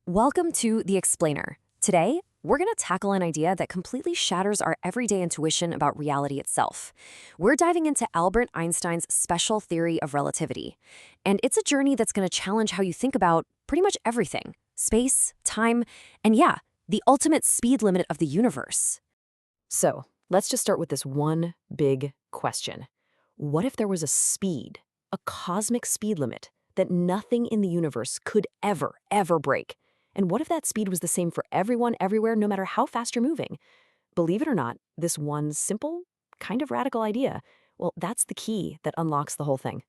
Welcome to The Explainer. Today, we're going to tackle an idea that completely shatters our everyday intuition about reality itself. We're diving into Albert Einstein's special theory of relativity. And it's a journey that's going to challenge how you think about pretty much everything: space, time, and yeah, the ultimate speed limit of the universe. So, let's just start with this one big question. What if there was a speed, a cosmic speed limit, that nothing in the universe could ever break? And what if that speed was the same for everyone, everywhere, no matter how fast you're moving? Believe it or not, this one simple, kind of radical idea, well, that's the key that unlocks the whole thing.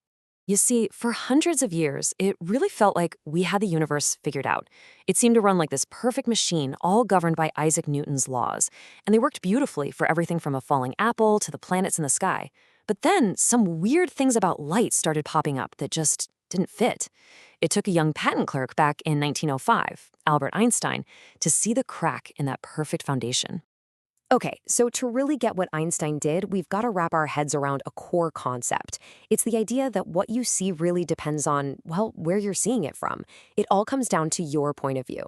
You see, for hundreds of years, it really felt like we had the universe figured out. It seemed to run like this perfect machine, all governed by Isaac Newton's laws. And they worked beautifully for everything from a falling apple to the planets in the sky. But then some weird things about light started popping up that just didn't fit. It took a young patent clerk back in 1905, Albert Einstein, to see the crack in that perfect foundation. Okay, so to really get what Einstein did, we've got to wrap our heads around a core concept. It's the idea that what you see really depends on, well, where you're seeing it from. It all comes down to your point of view.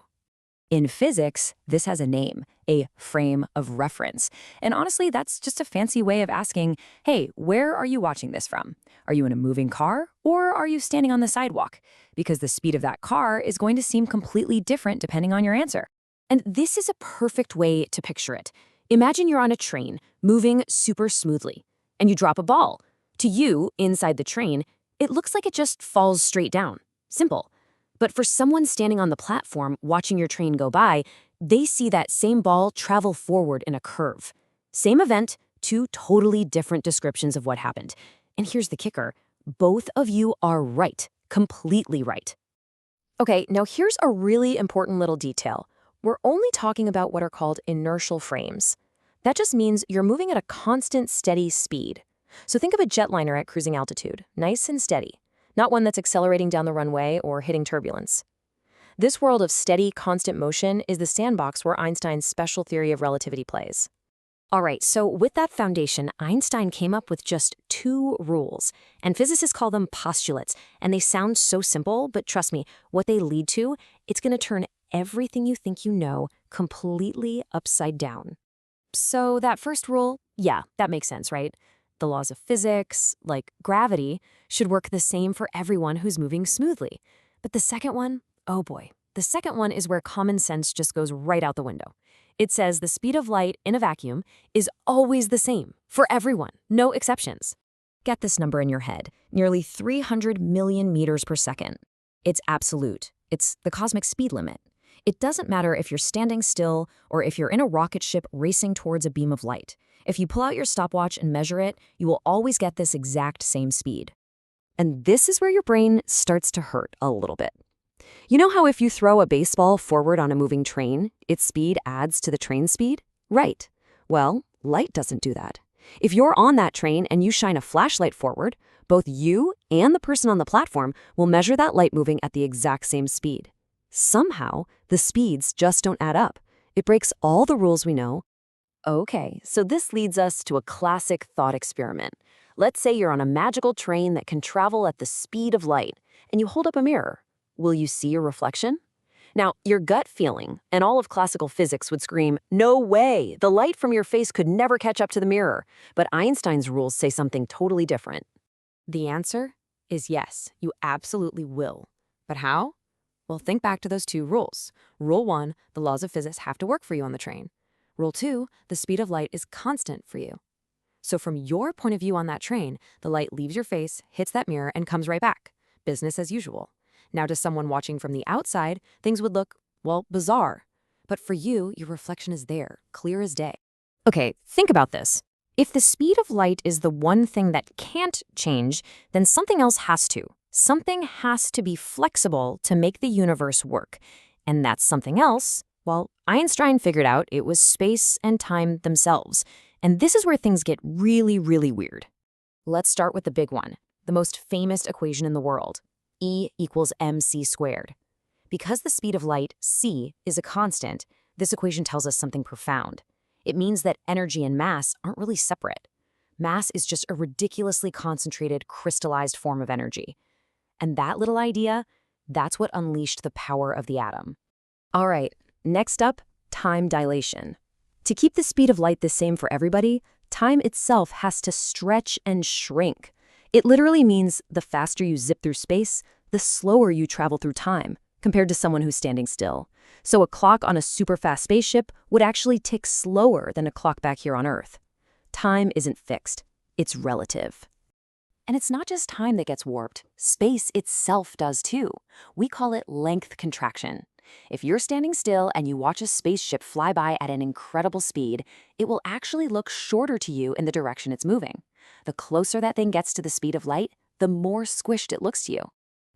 In physics, this has a name, a frame of reference. And honestly, that's just a fancy way of asking, hey, where are you watching this from? Are you in a moving car or are you standing on the sidewalk? Because the speed of that car is going to seem completely different depending on your answer. And this is a perfect way to picture it. Imagine you're on a train, moving super smoothly, and you drop a ball. To you, inside the train, it looks like it just falls straight down. Simple. But for someone standing on the platform watching your train go by, they see that same ball travel forward in a curve. Same event, two totally different descriptions of what happened. And here's the kicker: both of you are right, completely right. Okay, now here's a really important little detail. We're only talking about what are called inertial frames. That just means you're moving at a constant, steady speed. So think of a jetliner at cruising altitude, nice and steady, not one that's accelerating down the runway or hitting turbulence. This world of steady, constant motion is the sandbox where Einstein's special theory of relativity plays. All right, so with that foundation, Einstein came up with just two rules, and physicists call them postulates, and they sound so simple, but trust me, what they lead to, it's going to turn everything you think you know completely upside down. So that first rule, yeah, that makes sense, right? The laws of physics, like gravity, should work the same for everyone who's moving smoothly. But the second one, oh boy, the second one is where common sense just goes right out the window. It says the speed of light in a vacuum is always the same for everyone, no exceptions. Get this number in your head, nearly 300 million meters per second. It's absolute. It's the cosmic speed limit. It doesn't matter if you're standing still or if you're in a rocket ship racing towards a beam of light. If you pull out your stopwatch and measure it, you will always get this exact same speed. And this is where your brain starts to hurt a little bit. You know how if you throw a baseball forward on a moving train, its speed adds to the train's speed? Right. Well, light doesn't do that. If you're on that train and you shine a flashlight forward, both you and the person on the platform will measure that light moving at the exact same speed. Somehow, the speeds just don't add up. It breaks all the rules we know. Okay, so this leads us to a classic thought experiment. Let's say you're on a magical train that can travel at the speed of light, and you hold up a mirror. Will you see your reflection? Now, your gut feeling and all of classical physics would scream, no way, the light from your face could never catch up to the mirror. But Einstein's rules say something totally different. The answer is yes, you absolutely will. But how? Well, think back to those two rules. Rule 1, the laws of physics have to work for you on the train. Rule 2, the speed of light is constant for you. So from your point of view on that train, the light leaves your face, hits that mirror, and comes right back. Business as usual. Now, to someone watching from the outside, things would look, well, bizarre. But for you, your reflection is there, clear as day. Okay, think about this. If the speed of light is the one thing that can't change, then something else has to. Something has to be flexible to make the universe work. And that's something else, well, Einstein figured out it was space and time themselves. And this is where things get really, really weird. Let's start with the big one, the most famous equation in the world. E equals mc squared. Because the speed of light, c, is a constant, this equation tells us something profound. It means that energy and mass aren't really separate. Mass is just a ridiculously concentrated, crystallized form of energy. And that little idea, that's what unleashed the power of the atom. All right, next up, time dilation. To keep the speed of light the same for everybody, time itself has to stretch and shrink. It literally means the faster you zip through space, the slower you travel through time, compared to someone who's standing still. So a clock on a super fast spaceship would actually tick slower than a clock back here on Earth. Time isn't fixed, it's relative. And it's not just time that gets warped. Space itself does too. We call it length contraction. If you're standing still and you watch a spaceship fly by at an incredible speed, it will actually look shorter to you in the direction it's moving. The closer that thing gets to the speed of light, the more squished it looks to you.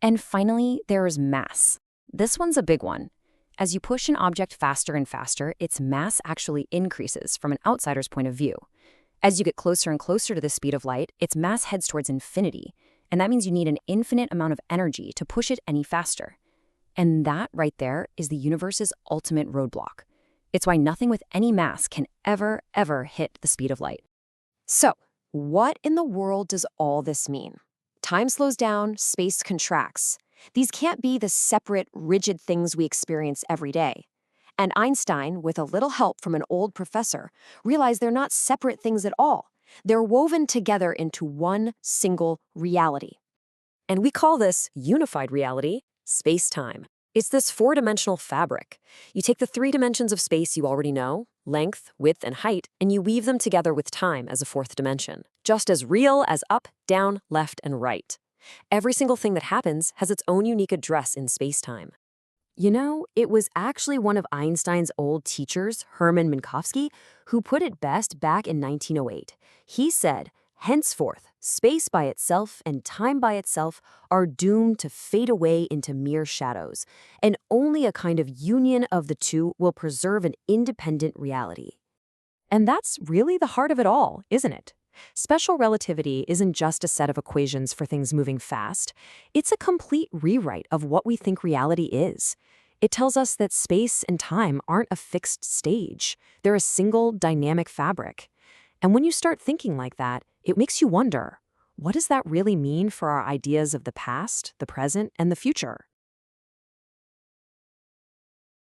And finally, there is mass. This one's a big one. As you push an object faster and faster, its mass actually increases from an outsider's point of view. As you get closer and closer to the speed of light, its mass heads towards infinity, and that means you need an infinite amount of energy to push it any faster. And that right there is the universe's ultimate roadblock. It's why nothing with any mass can ever hit the speed of light. So, what in the world does all this mean? Time slows down, space contracts. These can't be the separate, rigid things we experience every day. And Einstein, with a little help from an old professor, realized they're not separate things at all. They're woven together into one single reality. And we call this unified reality space-time. It's this four-dimensional fabric. You take the three dimensions of space you already know, length, width, and height, and you weave them together with time as a fourth dimension, just as real as up, down, left, and right. Every single thing that happens has its own unique address in space-time. You know, it was actually one of Einstein's old teachers, Hermann Minkowski, who put it best back in 1908. He said, "Henceforth, space by itself and time by itself are doomed to fade away into mere shadows, and only a kind of union of the two will preserve an independent reality." And that's really the heart of it all, isn't it? Special relativity isn't just a set of equations for things moving fast. It's a complete rewrite of what we think reality is. It tells us that space and time aren't a fixed stage. They're a single dynamic fabric. And when you start thinking like that, it makes you wonder, what does that really mean for our ideas of the past, the present, and the future?